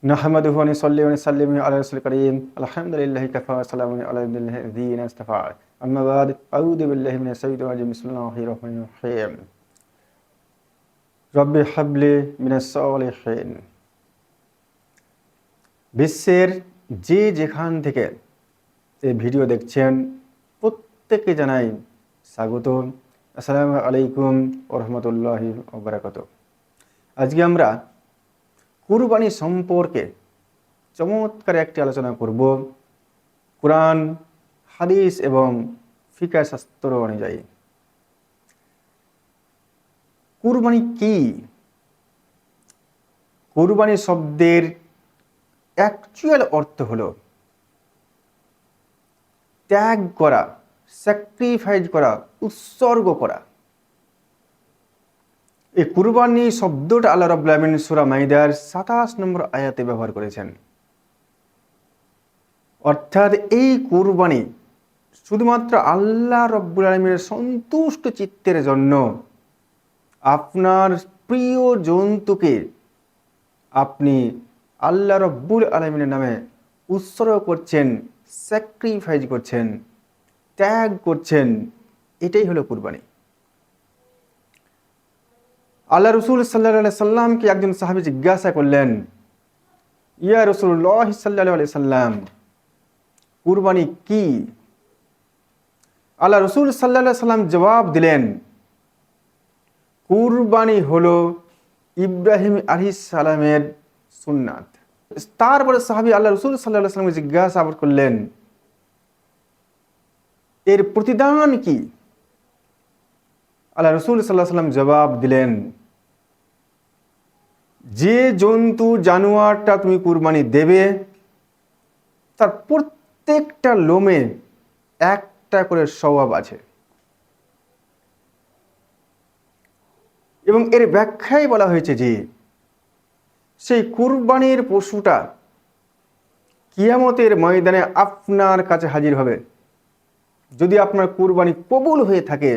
নাহমাদুহু ওয়া নুসাল্লি ওয়া নুসাল্লিমু আলা রাসূলিল কারীম আলহামদুলিল্লাহি কাফা ওয়া সালামুন আলা ইবাদিল্লাযীনা ইসতাফা আম্মা বা'দ আউযু বিল্লাহি মিনাশ শাইতানির রাজিম বিসমিল্লাহির রহমানির রহিম রব্বি হাবলি মিনাস সালিহিন। বিশ্বের যে যেখান থেকে এই ভিডিও দেখছেন প্রত্যেককে জানাই স্বাগত। আসসালামু আলাইকুম ওয়া রাহমাতুল্লাহি ওয়া বারাকাতুহু। আজকে আমরা কুরবানি সম্পর্কে চমৎকার একটি আলোচনা করব কুরআন, হাদিস এবং ফিকহ শাস্ত্র অনুযায়ী। কুরবানি কি? কুরবানি শব্দের অ্যাকচুয়াল অর্থ হলো ত্যাগ করা, স্যাক্রিফাইস করা, উৎসর্গ করা। এই কুরবানি শব্দটা আল্লাহ রাব্বুল আলামিন সূরা মাইদার ২৭ নম্বর আয়াতে ব্যবহার করেছেন। অর্থাৎ এই কুরবানি শুধুমাত্র আল্লাহ রাব্বুল আলামিনের সন্তুষ্ট চিত্তের জন্য আপনার প্রিয় জন্তুকে আপনি আল্লাহ রাব্বুল আলামিনের নামে উৎসর্গ করছেন, স্যাক্রিফাইস করছেন, ত্যাগ করছেন। এটাই হলো কুরবানি। আল্লাহ রাসূল সাল্লাল্লাহু আলাইহি সাল্লামকে একজন সাহাবী জিজ্ঞাসা করলেন, ইয়া রাসূলুল্লাহ সাল্লাল্লাহু আলাইহি সাল্লাম, কুরবানি কি? আল্লাহ রাসূল সাল্লাল্লাহু আলাইহি সাল্লাম জবাব দিলেন, কুরবানি হলো ইব্রাহিম আলাইহিস সালামের সুন্নাত। তারপরে সাহাবী আল্লাহ রাসূল সাল্লাল্লাহু আলাইহি সাল্লামকে জিজ্ঞাসা করলেন, এর প্রতিদান কি? আল্লাহ রাসূল সাল্লাল্লাহু আলাইহি সাল্লাম জবাব দিলেন, যে জন্তু জানোয়ারটা তুমি কুরবানি দেবে তার প্রত্যেকটা লোমে একটা করে সওয়াব আছে। এবং এর ব্যাখ্যায় বলা হয়েছে যে সেই কুরবানির পশুটা কিয়ামতের ময়দানে আপনার কাছে হাজির হবে। যদি আপনার কুরবানি কবুল হয়ে থাকে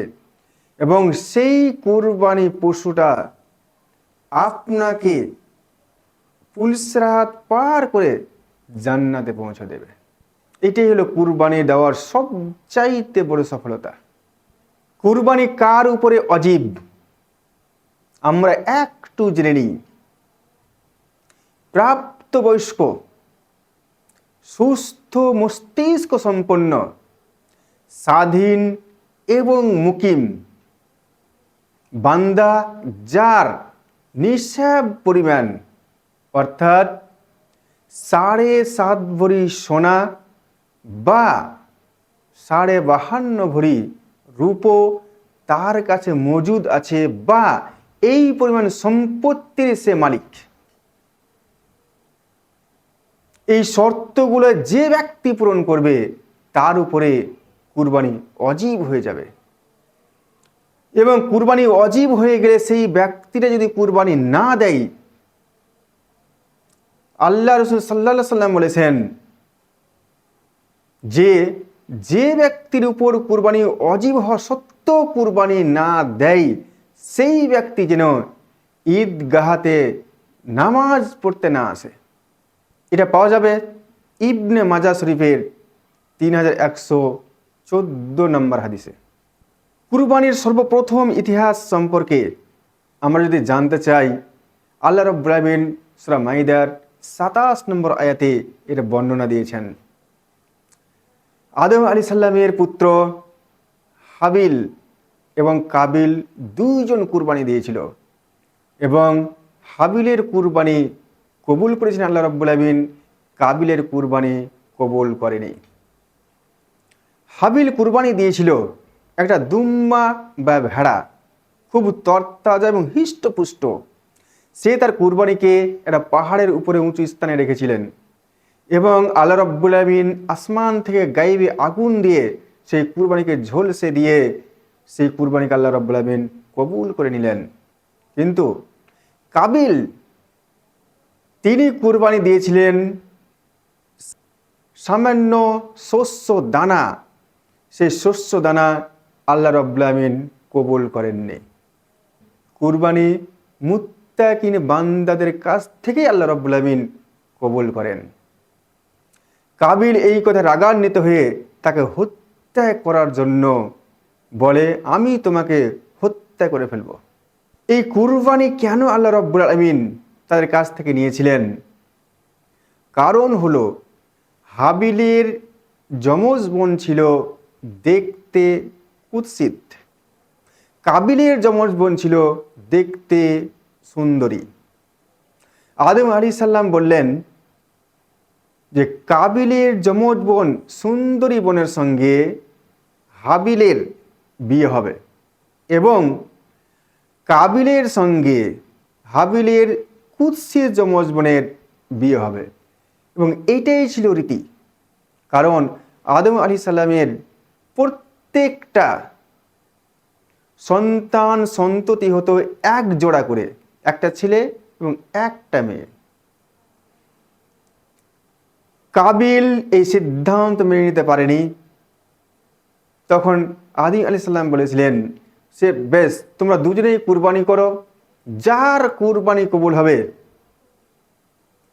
এবং সেই কুরবানি পশুটা আপনাকে পুলসিরাত পার করে জান্নাতে পৌঁছে দেবে। এটাই হলো কুরবানি দেওয়ার সবচাইতে বড় সফলতা। কুরবানি কার উপরে ওয়াজিব আমরা একটু জেনে নিই। প্রাপ্তবয়স্ক, সুস্থ মস্তিষ্ক সম্পন্ন, স্বাধীন এবং মুকিম বান্দা যার নিঃস্ব পরিমাণ অর্থাৎ 7.5 ভরি সোনা বা 52.5 ভরি রূপো তার কাছে মজুদ আছে বা এই পরিমাণ সম্পত্তির সে মালিক। এই শর্তগুলো যে ব্যক্তি পূরণ করবে তার উপরে কুরবানি ওয়াজিব হয়ে যাবে। এবং কুরবানি ওয়াজিব হয়ে গেলে সেই ব্যক্তিটা যদি কুরবানি না দেয়, আল্লাহ রাসূল সাল্লাল্লাহু আলাইহি সাল্লাম বলেছেন যে ব্যক্তির উপর কুরবানি ওয়াজিব হওয়া সত্ত্বেও কুরবানি না দেয় সেই ব্যক্তি যেন ঈদগাহতে নামাজ পড়তে না আসে। এটা পাওয়া যাবে ইবনে মাজাহ শরীফের 3114 নম্বর হাদিসে। কুরবানির সর্বপ্রথম ইতিহাস সম্পর্কে আমরা যদি জানতে চাই, আল্লাহ রাব্বুল আলামিন সূরা মাইদার 27 নম্বর আয়াতে এর বর্ণনা দিয়েছেন। আদম আলাইহিস সালামের পুত্র হাবিল এবং কাবিল দুইজন কুরবানি দিয়েছিল এবং হাবিলের কুরবানি কবুল করেছেন আল্লাহ রাব্বুল আলামিন, কাবিলের কুরবানি কবুল করেনি। হাবিল কুরবানি দিয়েছিল একটা দুম্বা বা ভেড়া, খুব তরতাজা এবং হৃষ্টপুষ্ট। সে তার কুরবানিকে একটা পাহাড়ের উপরে উঁচু স্থানে রেখেছিলেন এবং আল্লাহ রাব্বুল আলামিন আসমান থেকে গায়েবী আগুন দিয়ে সেই কুরবানিকে ঝলসে দিয়ে সেই কুরবানিকে আল্লাহ রাব্বুল আলামিন কবুল করে নিলেন। কিন্তু কাবিল তিনি কুরবানি দিয়েছিলেন সামান্য শস্য দানা। সেই শস্য দানা আল্লাহ রাব্বুল আলামিন কবুল করেননি। কুরবানি মুত্তাকিন বান্দাদের কাছ থেকেই আল্লাহ রাব্বুল আলামিন কবুল করেন। কাবিল এই কথা রাগান্বিত হয়ে তাকে হত্যা করার জন্য বলে, আমি তোমাকে হত্যা করে ফেলব। এই কুরবানি কেন আল্লাহ রাব্বুল আলামিন তাদের কাছ থেকে নিয়েছিলেন? কারণ হলো হাবিলের যমজ বোন ছিল দেখতে কুৎসিত, কাবিলের যমজ বোন ছিল দেখতে সুন্দরী। আদম আলাইহিস সালাম বললেন যে কাবিলের যমজ বোন সুন্দরী বোনের সঙ্গে হাবিলের বিয়ে হবে এবং কাবিলের সঙ্গে হাবিলের কুৎসিত যমজ বোনের বিয়ে হবে, এবং এইটাই ছিল রীতি। কারণ আদম আলাইহিস সালামের প্রত্যেকটা সন্ততি হতো এক জোড়া করে, একটা ছেলে এবং একটা মেয়ে। কাবিল এই সিদ্ধান্ত মেনে নিতে পারেনি। তখন আদম আলাইহিস সালাম বলেছিলেন, সে বেশ, তোমরা দুজনেই কুরবানি করো, যার কুরবানি কবুল হবে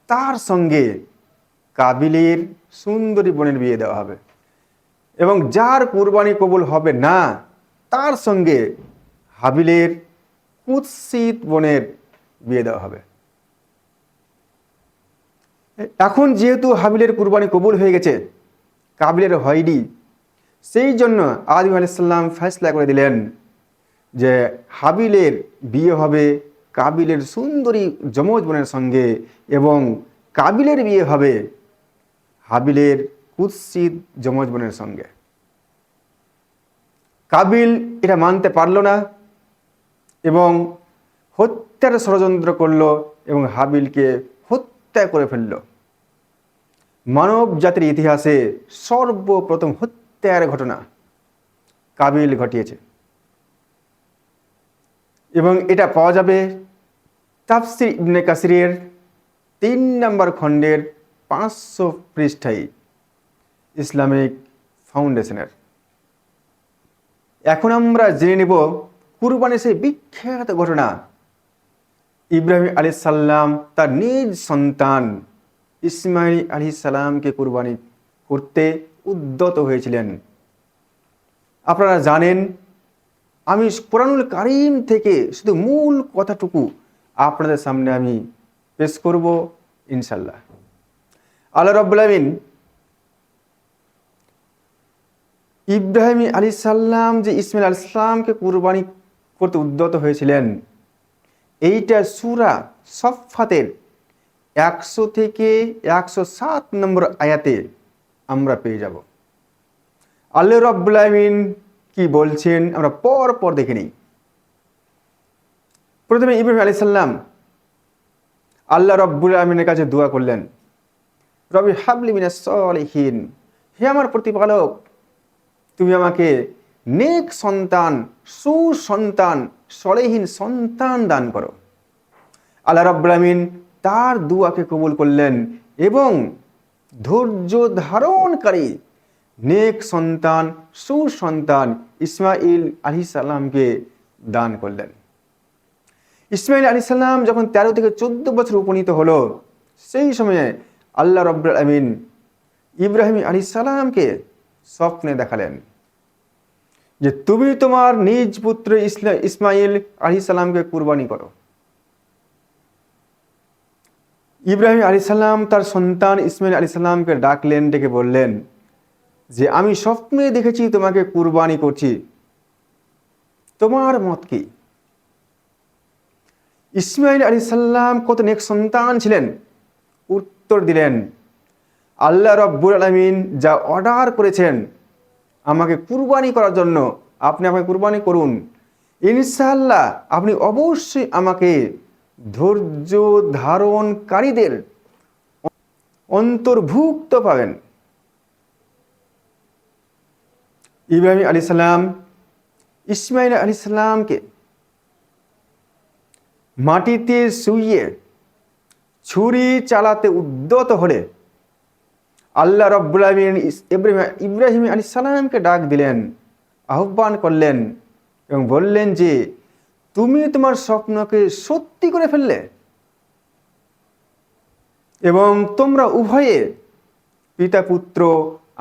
তার সঙ্গে কাবিলের সুন্দরী বোনের বিয়ে দেওয়া হবে, এবং যার কুরবানি কবুল হবে না তার সঙ্গে হাবিলের কুৎসিত বোনের বিয়ে দেওয়া হবে। এখন যেহেতু হাবিলের কুরবানি কবুল হয়ে গেছে, কাবিলের হয়নি, সেই জন্য আদম আলাইহিস সালাম ফয়সালা করে দিলেন যে হাবিলের বিয়ে হবে কাবিলের সুন্দরী যমজ বোনের সঙ্গে, এবং কাবিলের বিয়ে হবে হাবিলের কুৎসিত যমজ বোনের সঙ্গে। কাবিল এটা মানতে পারল না এবং হত্যার ষড়যন্ত্র করল এবং হাবিলকে হত্যা করে ফেলল। মানব জাতির ইতিহাসে সর্বপ্রথম হত্যার ঘটনা কাবিল ঘটিয়েছে, এবং এটা পাওয়া যাবে তাফসির ইবনে কাসিরের 3 নম্বর খণ্ডের 500 পৃষ্ঠায় ইসলামিক ফাউন্ডেশনের। এখন আমরা জেনে নেব কুরবানির সেই বিখ্যাত ঘটনা। ইব্রাহিম আলাইহিস সালাম তার নিজ সন্তান ইসমাইল আলাইহিস সালামকে কুরবানি করতে উদ্যত হয়েছিলেন। আপনারা জানেন, আমি কোরআনুল কারীম থেকে শুধু মূল কথাটুকু আপনাদের সামনে আমি পেশ করব ইনশাল্লাহ। আল্লাহ রাব্বুল আলামিন ইব্রাহিম আলাইহিস সালাম যে ইসমাইল আলাইহিস সালামকে কুরবানি করতে উদ্যত হয়েছিলেন, এইটা সূরা সফফাতের 100 থেকে 107 নম্বর আয়াতে আমরা পেয়ে যাব। আল্লাহ রাব্বুল আলামিন কি বলছেন আমরা পর দেখে নিই। প্রথমে ইব্রাহিম আলাইহিস সালাম আল্লাহ রাব্বুল আলামিনের কাছে দোয়া করলেন, রব্বি হাবলি মিনাস সলিহিন, হে আমার প্রতিপালক, তুমি আমাকে নেক সন্তান, সুসন্তান, সলেহীন সন্তান দান করো। আল্লাহ রাব্বুল আলামিন তার দুয়াকে কবুল করলেন এবং ধৈর্য ধারণকারী নেক সন্তান, সুসন্তান ইসমাইল আলাইহিস সালামকে দান করলেন। ইসমাইল আলাইহিস সালাম যখন 13 থেকে 14 বছর উপনীত হলো, সেই সময়ে আল্লাহ রাব্বুল আলামিন ইব্রাহিম আলাইহিস সালামকে স্বপ্নে দেখালেন যে তুমি তোমার নিজ পুত্র ইসমাইল আলাইহিস সালামকে কুরবানি করো। ইব্রাহিম আলাইহিস সালাম তার সন্তান ইসমাইল আলাইহিস সালামকে ডাকলেন, ডেকে বললেন যে আমি স্বপ্নে দেখেছি তোমাকে কুরবানি করছি, তোমার মত কি? ইসমাইল আলাইহিস সালাম কত নেক সন্তান ছিলেন, উত্তর দিলেন, আল্লাহ রাব্বুল আলামিন যা অর্ডার করেছেন আমাকে কুরবানি করার জন্য, আপনি আমাকে কুরবানি করুন, ইনশাআল্লাহ আপনি অবশ্যই আমাকে ধৈর্য ধারণকারীদের অন্তর্ভুক্ত পাবেন। ইব্রাহিম আলাইহিস সালাম ইসমাইল আলাইহিস সালামকে মাটিতে শুইয়ে ছুরি চালাতে উদ্যত হলে আল্লাহ রাব্বুল আলামিন ইব্রাহিম আলাইহিস সালামকে ডাক দিলেন, আহ্বান করলেন এবং বললেন যে তুমি তোমার স্বপ্নকে সত্যি করে ফেললে। এবং তোমরা উভয়ে পিতা পুত্র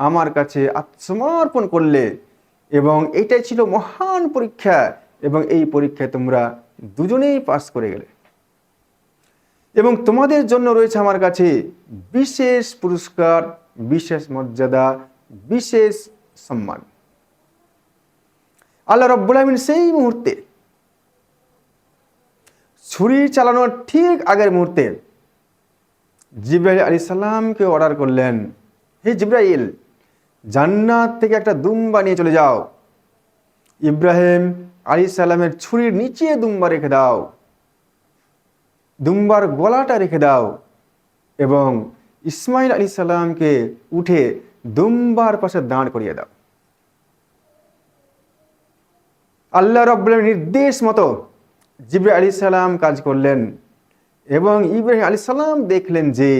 আমার কাছে আত্মসমর্পণ করলে, এবং এটাই ছিল মহান পরীক্ষা, এবং এই পরীক্ষায় তোমরা দুজনেই পাস করে গেলে, এবং তোমাদের জন্য রয়েছে আমার কাছে বিশেষ পুরস্কার, বিশেষ মর্যাদা, বিশেষ সম্মান। আল্লাহ রাব্বুল আলামিন সেই মুহূর্তে, ছুরি চালানোর ঠিক আগের মুহূর্তে জিবরাইল আলাইহিস সালামকে অর্ডার করলেন, হে জিবরাইল, জান্নাত থেকে একটা দুম্বা নিয়ে চলে যাও, ইব্রাহিম আলাইহিস সালামের ছুরির নিচে দুম্বা রেখে দাও, দুম্বার গলাটা রেখে দাও, এবং ইসমাইল আলাইহিস সালামকে উঠে দুম্বার পাশে দাঁড় করিয়ে দাও। আল্লাহ রাব্বুল আলামিনের নির্দেশ মতো জিবরাইল আলাইহিস সালাম কাজ করলেন, এবং ইব্রাহিম আলাইহিস সালাম দেখলেন যে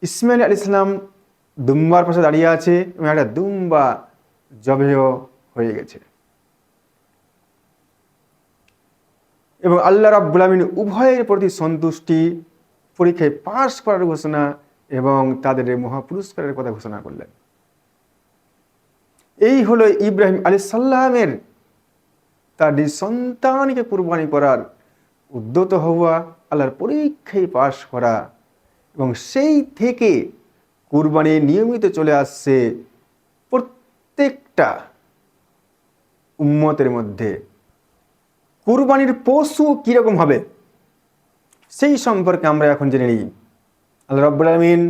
ইসমাইল আলাইহিস সালাম দুম্বার পাশে দাঁড়িয়ে আছে, এবং একটা দুম্বা জবেহ হয়ে গেছে। এবং আল্লাহ রাব্বুল আলামিন উভয়ের প্রতি সন্তুষ্টি, পরীক্ষায় পাশ করার ঘোষণা এবং তাদের মহাপুরস্কারের কথা ঘোষণা করলেন। এই হলো ইব্রাহিম আলাইহিস সালামের তার নিজ সন্তানকে কুরবানি করার উদ্যত হওয়া, আল্লাহর পরীক্ষায় পাশ করা, এবং সেই থেকে কুরবানি নিয়মিত চলে আসছে প্রত্যেকটা উম্মতের মধ্যে। কুরবানির পশু কীরকম হবে সেই সম্পর্কে আমরা এখন জেনে নিই। আল্লাহ রাব্বুল আলামিন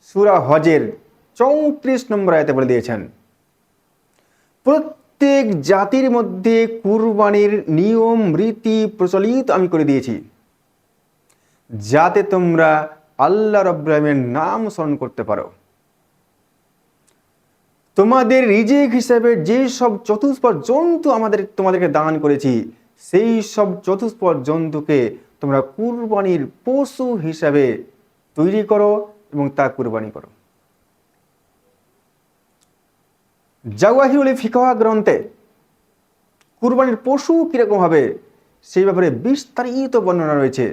সূরা হজের 34 নম্বর আয়াতে বলে দিয়েছেন, প্রত্যেক জাতির মধ্যে কুরবানির নিয়ম রীতি প্রচলিত আমি করে দিয়েছি, যাতে তোমরা আল্লাহ রাব্বুল আলামিনের নাম স্মরণ করতে পারো। তোমাদের রিজিক হিসেবে যে সব চতুষ্পদ জন্তু তোমাদেরকে দান করেছি, সেই সব চতুষ্পদ জন্তুকে তোমরা কুরবানির পশু হিসাবে তৈরি করো এবং তা কুরবানি করো। জাওয়াহিরুল ফিকহ গ্রন্থে কুরবানির পশু কিরকম হবে সেই ব্যাপারে বিস্তারিত বর্ণনা রয়েছে।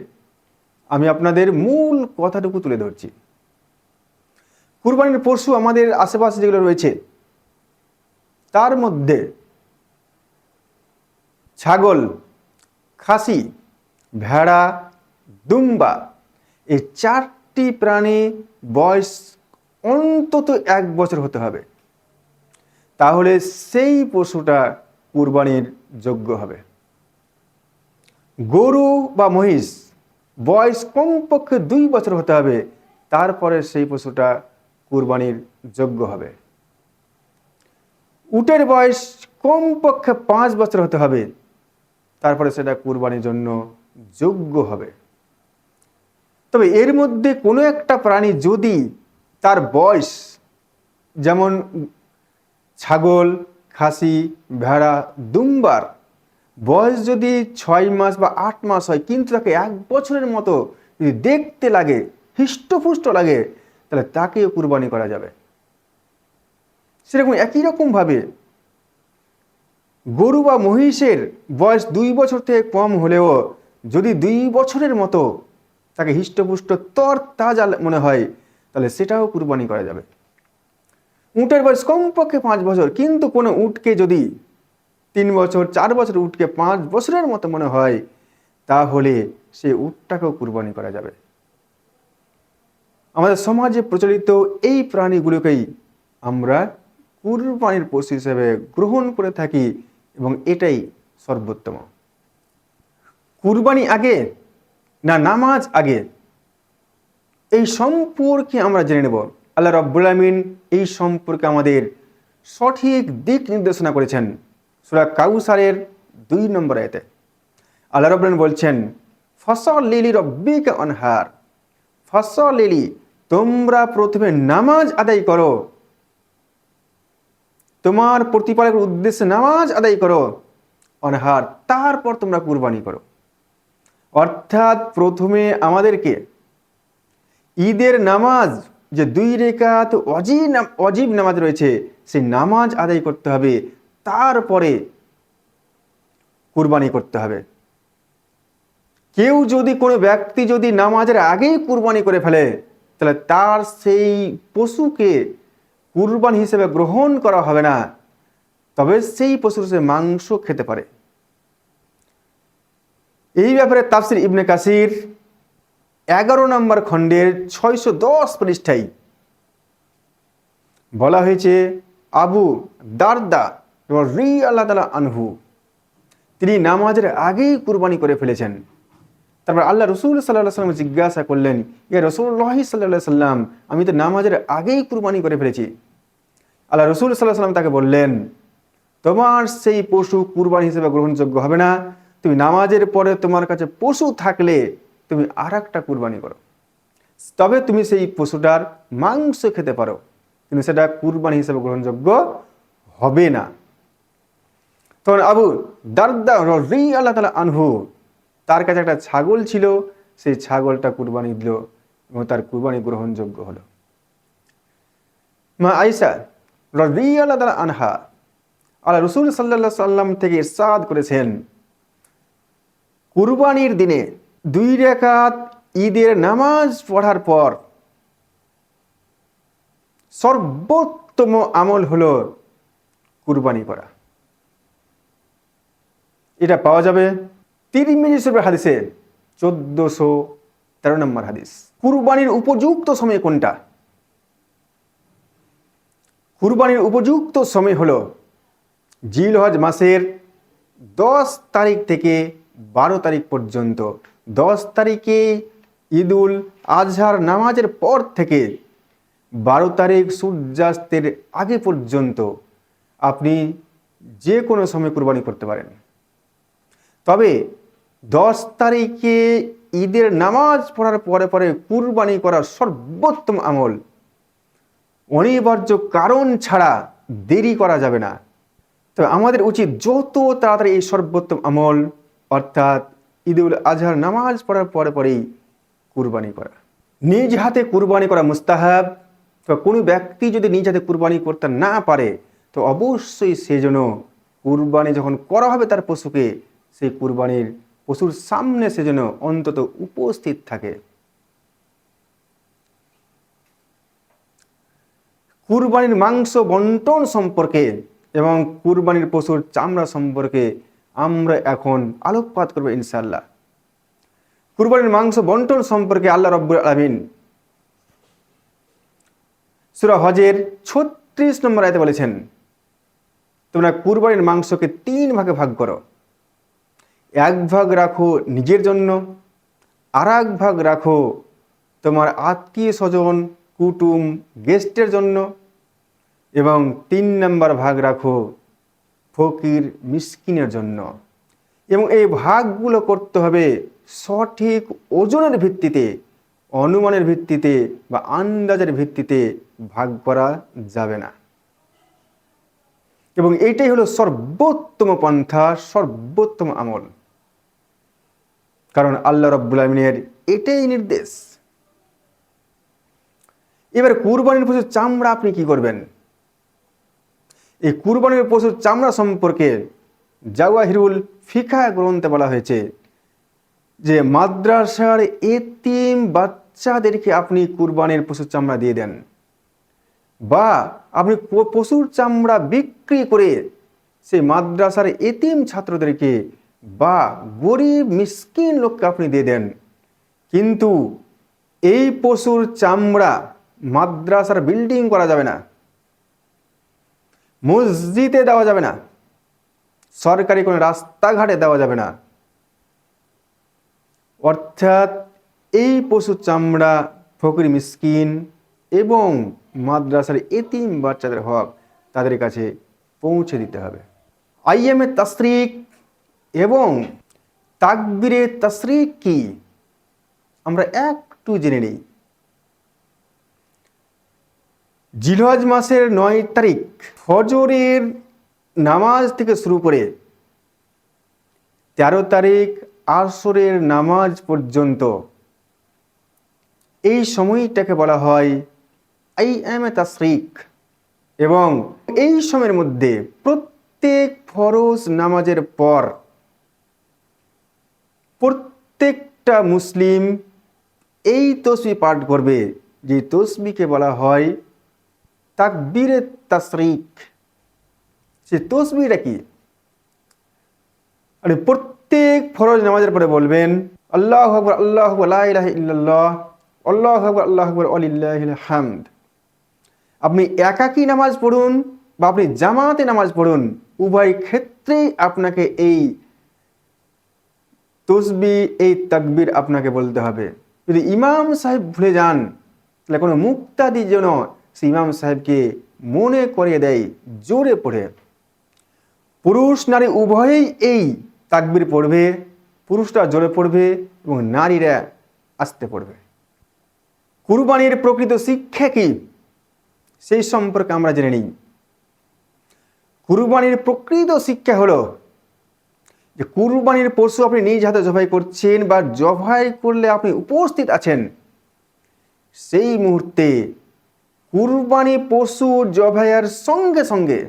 আমি আপনাদের মূল কথাটুকু তুলে ধরছি। কুরবানির পশু আমাদের আশেপাশে যেগুলো রয়েছে তার মধ্যে ছাগল, খাসি, ভেড়া, দুম্বা, এই 4টি প্রাণী বয়স অন্তত 1 বছর হতে হবে, তাহলে সেই পশুটা কুরবানির যোগ্য হবে। গরু বা মহিষ বয়স কমপক্ষে 2 বছর হতে হবে, তারপরে সেই পশুটা কুরবানির যোগ্য হবে। উটের বয়স কমপক্ষে 5 বছর হতে হবে, তারপরে সেটা কুরবানির জন্য যোগ্য হবে। তবে এর মধ্যে কোনো একটা প্রাণী যদি তার বয়স, যেমন ছাগল, খাসি, ভেড়া, দুম্বার বয়স যদি 6 মাস বা 8 মাস হয়, কিন্তু তাকে 1 বছরের মতো যদি দেখতে লাগে, হৃষ্টপুষ্ট লাগে, তাহলে তাকেও কুরবানি করা যাবে। সেরকম একই রকমভাবে গরু বা মহিষের বয়স 2 বছর থেকে কম হলেও যদি 2 বছরের মতো তাকে হৃষ্টপুষ্ট তর তাজা মনে হয়, তাহলে সেটাও কুরবানি করা যাবে। উটের বয়স কমপক্ষে 5 বছর, কিন্তু কোনো উটকে যদি 3 বছর 4 বছর উটকে 5 বছরের মতো মনে হয়, তাহলে সেই উটটাকেও কুরবানি করা যাবে। আমাদের সমাজে প্রচলিত এই প্রাণীগুলোকেই আমরা কুরবানির পশু হিসেবে গ্রহণ করে থাকি, এবং এটাই সর্বোত্তম। কুরবানি আগে না নামাজ আগে, এই সম্পর্কে আমরা জেনে নেব। আল্লাহ রাব্বুল আলামিন এই সম্পর্কে আমাদের সঠিক দিক নির্দেশনা করেছেন। সূরা কাউসারের 2 নম্বর আয়াতে আল্লাহ রাব্বুল আলামিন বলছেন, ফাসাল্লি লিরাব্বিকা ওয়ানহার, ফাসাল্লি, তোমরা প্রথমে নামাজ আদায় করো, তোমার প্রতিপালকের উদ্দেশ্যে নামাজ আদায় করো, অনহার, তারপর তোমরা কুরবানি করো। অর্থাৎ প্রথমে আমাদেরকে ঈদের নামাজ, যে 2 রাকাত ওয়াজিব নামাজ রয়েছে, সেই নামাজ আদায় করতে হবে, তারপরে কুরবানি করতে হবে। কেউ যদি কোনো ব্যক্তি যদি নামাজের আগেই কুরবানি করে ফেলে, তাহলে তার সেই পশুকে কুরবানি হিসেবে গ্রহণ করা হবে না, তবে সেই পশুর সে মাংস খেতে পারে। এই ব্যাপারে তাফসির ইবনে কাসির 11 নম্বর খণ্ডের 610 পৃষ্ঠায় বলা হয়েছে, আবু দারদা রাদিয়াল্লাহু তাআলা আনহু তিনি নামাজের আগেই কুরবানি করে ফেলেছেন। তারপর আল্লাহ রসুল সাল্লাল্লাহু আলাইহি ওয়াসাল্লাম জিজ্ঞাসা করলেন, ইয়া রাসূলুল্লাহ সাল্লাল্লাহু আলাইহি ওয়াসাল্লাম, আমি তো নামাজের আগেই কুরবানি করে ফেলেছি। আল্লাহ রসুল সাল্লাল্লাহু আলাইহি ওয়াসাল্লাম তাকে বললেন, তোমার সেই পশু কুরবানি হিসেবে গ্রহণযোগ্য হবে না। তুমি নামাজের পরে তোমার কাছে পশু থাকলে তুমি আর একটা কুরবানি করো, তবে তুমি সেই পশুটার মাংস খেতে পারো, কিন্তু সেটা কুরবানি হিসেবে গ্রহণযোগ্য হবে না। তখন আবু দারদা রাদিয়াল্লাহু তাআলা আনহু তার কাছে একটা ছাগল ছিল, সেই ছাগলটা কুরবানি দিল এবং তার কুরবানি গ্রহণযোগ্য হলো। মা আয়েশা রাদিয়াল্লাহু তাআলা আনহা আল্লাহ রসুল সাল্লাল্লাহু আলাইহি সাল্লাম থেকে ইরশাদ করেছেন, কুরবানির দিনে 2 রাকাত ঈদের নামাজ পড়ার পর সর্বোত্তম আমল হলো কুরবানি করা। এটা পাওয়া যাবে তিরমিজি শরীফের হাদিসে 1413 নম্বর হাদিস। কুরবানির উপযুক্ত সময় কোনটা? কুরবানির উপযুক্ত সময় হলো জিলহজ মাসের 10 তারিখ থেকে 12 তারিখ পর্যন্ত। 10 তারিখে ঈদুল আজহার নামাজের পর থেকে 12 তারিখ সূর্যাস্তের আগে পর্যন্ত আপনি যে কোনো সময় কুরবানি করতে পারেন। তবে 10 তারিখে ঈদের নামাজ পড়ার পরে পরে কুরবানি করা সর্বোত্তম আমল। অনিবার্য কারণ ছাড়া দেরি করা যাবে না। তবে আমাদের উচিত যত তাড়াতাড়ি এই সর্বোত্তম আমল অর্থাৎ ঈদুল আজহার নামাজ পড়ার পরে পরেই কুরবানি করা। নিজ হাতে কুরবানি করা মুস্তাহাব। তো কোনো ব্যক্তি যদি নিজ হাতে কুরবানি করতে না পারে, তো অবশ্যই সেজন্য কুরবানি যখন করা হবে তার পশুকে, সেই কুরবানির পশুর সামনে সেজন্য অন্তত উপস্থিত থাকে। কুরবানির মাংস বন্টন সম্পর্কে এবং কুরবানির পশুর চামড়া সম্পর্কে আমরা এখন আলোকপাত করব ইনশাআল্লাহ। কুরবানির মাংস বন্টন সম্পর্কে আল্লাহ রাব্বুল আলামিন সূরা হজের 36 নম্বর আয়াতে বলেছেন, তোমরা কুরবানির মাংসকে 3 ভাগে ভাগ করো। 1 ভাগ রাখো নিজের জন্য, আর 1 ভাগ রাখো তোমার আত্মীয় স্বজন কুটুম গেস্টের জন্য, এবং 3 নম্বর ভাগ রাখো ফকির মিসকিনের জন্য। এবং এই ভাগগুলো করতে হবে সঠিক ওজনের ভিত্তিতে, অনুমানের ভিত্তিতে বা আন্দাজের ভিত্তিতে ভাগ করা যাবে না। এবং এইটাই হলো সর্বোত্তম পন্থা, সর্বোত্তম আমল, কারণ আল্লাহ রাব্বুল আলামিনের এটাই নির্দেশ। এবার কুরবানির পশুর চামড়া আপনি কি করবেন? এই কুরবানির পশুর চামড়া সম্পর্কে জাওয়াহিরুল ফিকাহ গ্রন্থে বলা হয়েছে যে মাদ্রাসার এতিম বাচ্চাদেরকে আপনি কুরবানির পশুর চামড়া দিয়ে দেন, বা আপনি পশুর চামড়া বিক্রি করে সেই মাদ্রাসার এতিম ছাত্রদেরকে বা গরিব মিসকিন লোককে আপনি দিয়ে দেন। কিন্তু এই পশুর চামড়া মাদ্রাসার বিল্ডিং করা যাবে না, মসজিদে দেওয়া যাবে না, সরকারি কোনো রাস্তাঘাটে দেওয়া যাবে না। অর্থাৎ এই পশুর চামড়া ফকির মিসকিন এবং মাদ্রাসার এতিম বাচ্চাদের হক তাদের কাছে পৌঁছে দিতে হবে। আইয়ামে তাশরিক এবং তাকবীরে তাশরিক কি আমরা একটু জেনে নিই। জিলহজ মাসের 9 তারিখ ফজরের নামাজ থেকে শুরু করে 13 তারিখ আসরের নামাজ পর্যন্ত এই সময়টাকে বলা হয় আইয়ামে তাশরিক। এবং এই সময়ের মধ্যে প্রত্যেক ফরজ নামাজের পর প্রত্যেক প্রত্যেকটা মুসলিম এই তসবিহ পাঠ করবে, যে তসবিহকে বলা হয় তাকবীরে তাশরিক। সে তসবিহটা কি? আপনি প্রত্যেক ফরজ নামাজের পরে বলবেন আল্লাহু আকবার, আল্লাহু আকবার, লা ইলাহা ইল্লাল্লাহ, আল্লাহু আকবার, আল্লাহু আকবার, ওয়ালিল্লাহিল হামদ। আপনি একাকী নামাজ পড়ুন বা আপনি জামাতে নামাজ পড়ুন, উভয় ক্ষেত্রেই আপনাকে এই তসবিহ, এই তাকবীর আপনাকে বলতে হবে। যদি ইমাম সাহেব ভুলে যান, তাহলে কোনো মুক্তাদি যেন সেই ইমাম সাহেবকে মনে করিয়ে দেয় জোরে পড়ে। পুরুষ নারী উভয়েই এই তাকবীর পড়বে, পুরুষরা জোরে পড়বে এবং নারীরা আস্তে পড়বে। কুরবানির প্রকৃত শিক্ষা কি, সেই সম্পর্কে আমরা জেনে নিই। কুরবানির প্রকৃত শিক্ষা হলো যে কুরবানির পশু আপনি নিজ হাতে জবাই করছেন বা জবাই করলে আপনি উপস্থিত আছেন, সেই মুহূর্তে কুরবানি পশু জবাইয়ের সঙ্গে সঙ্গে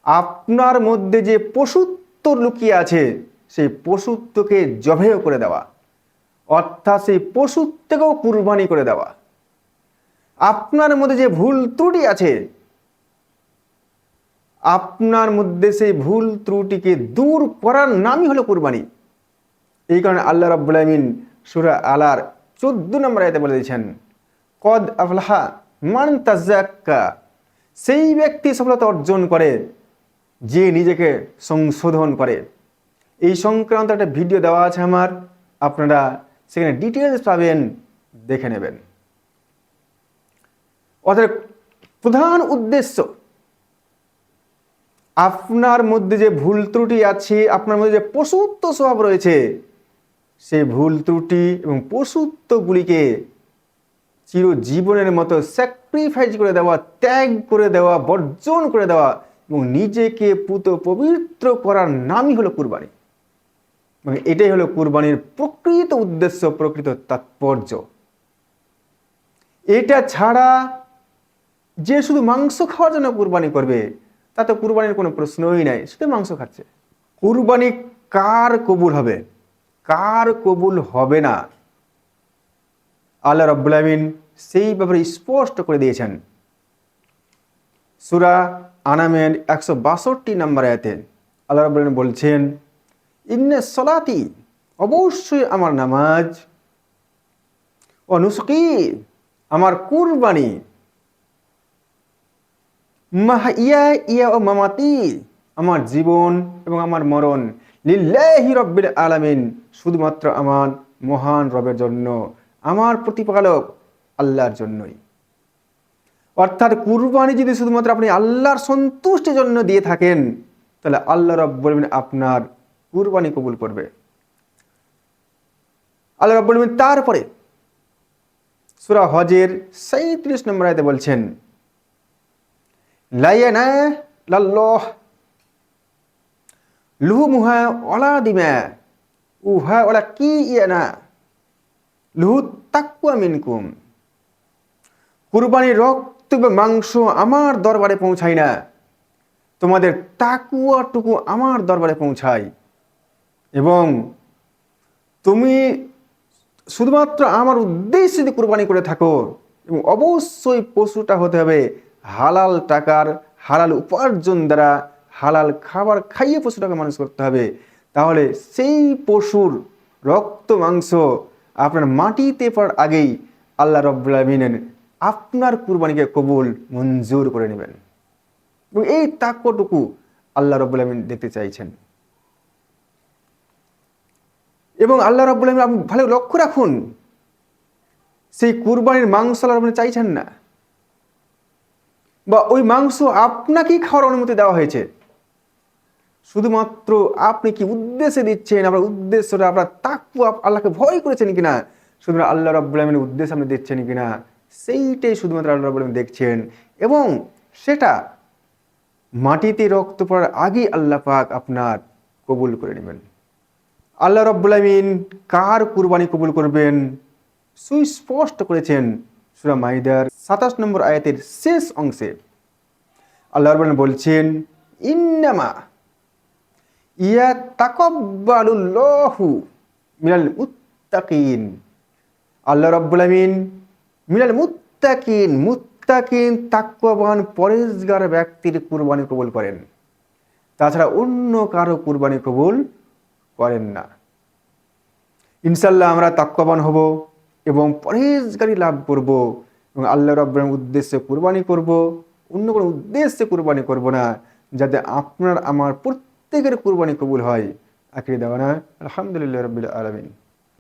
আপনার মধ্যে যে পশুত্ব লুকিয়ে আছে, সেই পশুত্বকে জবাই করে দেওয়া, অর্থাৎ সেই পশুত্বকেও কুরবানি করে দেওয়া। আপনার মধ্যে যে ভুল ত্রুটি আছে, আপনার মধ্যে সেই ভুল ত্রুটিকে দূর করার নামই হলো কুরবানি। এই কারণে আল্লাহ রাব্বুল আলামিন সূরা আলার 14 নম্বর আয়াতে বলে দিয়েছেন, কদ আফলাহা মান তাযাক্কা, সেই ব্যক্তি সফলতা অর্জন করে যে নিজেকে সংশোধন করে। এই সংক্রান্ত একটা ভিডিও দেওয়া আছে আমার, আপনারা সেখানে ডিটেলস পাবেন, দেখে নেবেন। অর্থাৎ প্রধান উদ্দেশ্য, আপনার মধ্যে যে ভুল ত্রুটি আছে, আপনার মধ্যে যে পশুত্ব স্বভাব রয়েছে, সেই ভুল ত্রুটি এবং পশুত্বগুলিকে চিরজীবনের মতো স্যাক্রিফাইস করে দেওয়া, ত্যাগ করে দেওয়া, বর্জন করে দেওয়া এবং নিজেকে পুত পবিত্র করার নামই হলো কুরবানি। এবং এটাই হলো কুরবানির প্রকৃত উদ্দেশ্য, প্রকৃত তাৎপর্য। এটা ছাড়া যে শুধু মাংস খাওয়ার জন্য কুরবানি করবে, তাতে কুরবানির কোনো প্রশ্নই নাই, শুধু মাংস খাচ্ছে। কুরবানি কার কবুল হবে, কার কবুল হবে না, আল্লাহ রাব্বুল আলামিন সেই ব্যাপারে স্পষ্ট করে দিয়েছেন। সূরা আনামের 162 নম্বর আয়াতে আল্লাহ রাব্বুল আলামিন বলছেন, ইন্না সলাতি, অবশ্যই আমার নামাজ, ও নুসকি, আমার কুরবানি, মাহিয়া ইয়া ও মামাতি, আমার জীবন এবং আমার মরণ, লিল্লাহি রাব্বিল আলামিন, শুধুমাত্র আমার মহান রবের জন্য, আমার প্রতিপালক আল্লাহর জন্যই। অর্থাৎ কুরবানি যদি শুধুমাত্র আপনি আল্লাহর সন্তুষ্টির জন্য দিয়ে থাকেন, তাহলে আল্লাহ রাব্বুল আলামিন আপনার কুরবানি কবুল করবে। আল্লাহ রাব্বুল আলামিন তারপরে সূরা হজের 37 নম্বর আয়াতে বলছেন, লা ইয়ানালাল্লাহ লুহুমুহা ওয়ালা দিমা উহা ওয়ালা কি ইয়ানা লুহু তাকওয়া মিনকুম, কুরবানির রক্ত বা মাংস আমার দরবারে পৌঁছায় না, তোমাদের তাকওয়াটুকু আমার দরবারে পৌঁছায়। এবং তুমি শুধুমাত্র আমার উদ্দেশ্যে যদি কুরবানি করে থাকো, এবং অবশ্যই পশুটা হতে হবে হালাল টাকার, হালাল উপার্জন দ্বারা, হালাল খাবার খাইয়ে পশুটাকে মানুষ করতে হবে, তাহলে সেই পশুর রক্ত মাংস আপনার মাটিতে পড়ার আগেই আল্লাহ রাব্বুল আলামিন আপনার কুরবানিকে কবুল মঞ্জুর করে নেবেন। এবং এই তাকওয়াটুকু আল্লাহ রাব্বুল আলামিন দেখতে চাইছেন। এবং আল্লাহ রাব্বুল আলামিন, আপনি ভালো লক্ষ্য রাখুন, সেই কুরবানির মাংস আল্লাহ রাব্বুল আলামিন চাইছেন না, বা ওই মাংস আপনাকেই খাওয়ার অনুমতি দেওয়া হয়েছে। শুধুমাত্র আপনি কি উদ্দেশ্যে দিচ্ছেন, আপনার উদ্দেশ্যটা আপনার তাকওয়া, আল্লাহকে ভয় করেছেন কিনা, শুধুমাত্র আল্লাহ রাব্বুল আলামিনের উদ্দেশ্যে আপনি দিচ্ছেন কিনা, সেইটাই শুধুমাত্র আল্লাহ রাব্বুল আলামিন দেখছেন। এবং সেটা মাটিতে রক্ত পড়ার আগেই আল্লাহ পাক আপনার কবুল করে নেবেন। আল্লাহ রাব্বুল আলামিন কার কুরবানি কবুল করবেন সুস্পষ্ট করেছেন সূরা মাইদার 27 নম্বর আয়াতের শেষ অংশে। আল্লাহ রাব্বুল আলামিন বলছেন, ইন্নামা ইয়াতাকাব্বালুল্লাহু মিনাল মুত্তাকিন। আল্লাহ রাব্বুল আমিন মিনাল মুত্তাকিন, মুত্তাকিন তাকওয়াবান পরেজগার ব্যক্তির কুরবানি কবুল করেন, তাছাড়া অন্য কারো কুরবানি কবুল করেন না। ইনশাল্লাহ আমরা তাকওয়াবান হব এবং পরেজগারি লাভ করব এবং আল্লাহ রাব্বুল আমিনের উদ্দেশ্যে কুরবানি করব, অন্য কোনো উদ্দেশ্যে কুরবানি করব না, যাতে আপনার আমার প্রত্যেকের কুরবানি কবুল হয়। আখির দাওয়ানা আলহামদুলিল্লাহ রাব্বিল আলামিন।